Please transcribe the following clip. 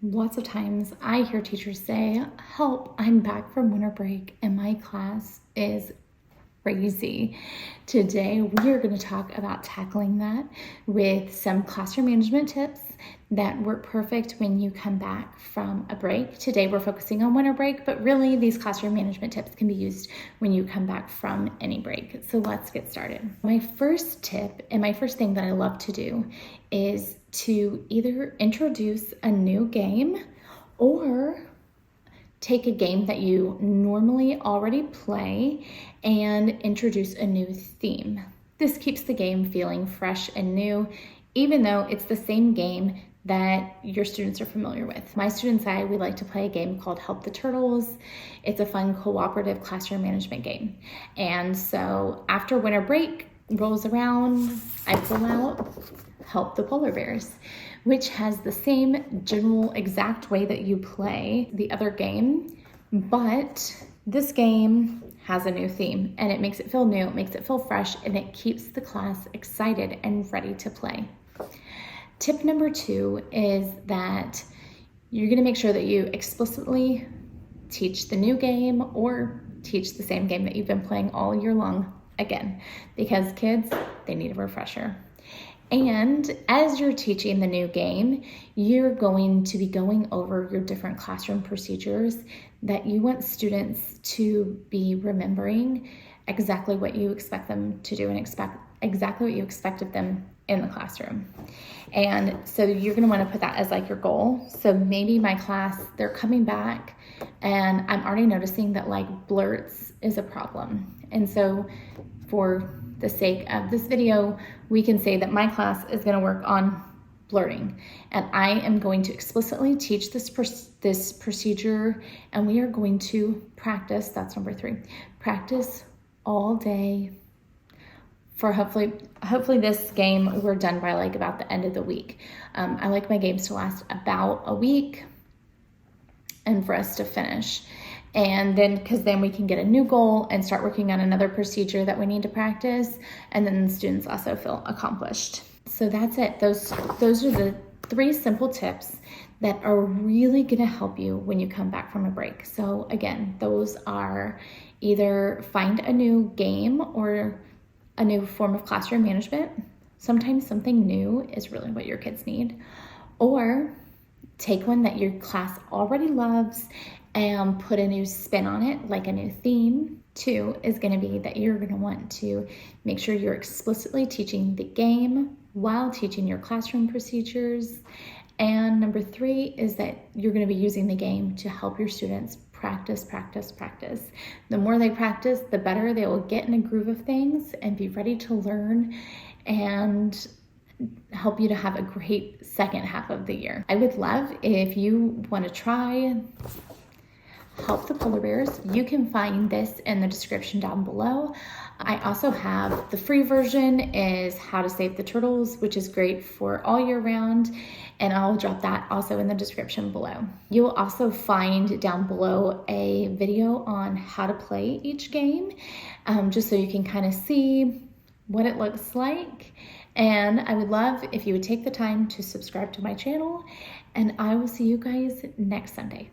Lots of times I hear teachers say, help, I'm back from winter break and my class is crazy. Today we are going to talk about tackling that with some classroom management tips that work perfect when you come back from a break. Today we're focusing on winter break, but really these classroom management tips can be used when you come back from any break. So let's get started. My first tip and my first thing that I love to do is to either introduce a new game or take a game that you normally already play and introduce a new theme. This keeps the game feeling fresh and new, even though it's the same game that your students are familiar with. My students and I, we like to play a game called Help the Turtles. It's a fun cooperative classroom management game. And so after winter break rolls around, I pull out Help the Polar Bears, which has the same general exact way that you play the other game, but this game has a new theme and it makes it feel new, it makes it feel fresh, and it keeps the class excited and ready to play. Tip number 2 is that you're going to make sure that you explicitly teach the new game or teach the same game that you've been playing all year long again, because kids, they need a refresher. And as you're teaching the new game, you're going to be going over your different classroom procedures that you want students to be remembering exactly what you expect them to do and exactly what you expect of them in the classroom. And so you're going to want to put that as like your goal. So maybe my class, they're coming back and I'm already noticing that like blurts is a problem. And so for the sake of this video, we can say that my class is going to work on blurting, and I am going to explicitly teach this procedure, and we are going to practice. That's number 3. Practice all day for hopefully this game we're done by like about the end of the week. I like my games to last about a week and for us to finish. And then, because then we can get a new goal and start working on another procedure that we need to practice. And then the students also feel accomplished. So that's it. Those are the 3 simple tips that are really going to help you when you come back from a break. So again, those are either find a new game or a new form of classroom management. Sometimes something new is really what your kids need. Or take one that your class already loves and put a new spin on it, like a new theme. 2 is going to be that you're going to want to make sure you're explicitly teaching the game while teaching your classroom procedures. And number 3 is that you're going to be using the game to help your students practice. The more they practice, the better they will get in a groove of things and be ready to learn and help you to have a great second half of the year. I would love if you want to try Help the Polar Bears. You can find this in the description down below. I also have the free version is How to Save the Turtles, which is great for all year round, and I'll drop that also in the description below. You will also find down below a video on how to play each game, just so you can kind of see what it looks like. And I would love if you would take the time to subscribe to my channel, and I will see you guys next Sunday.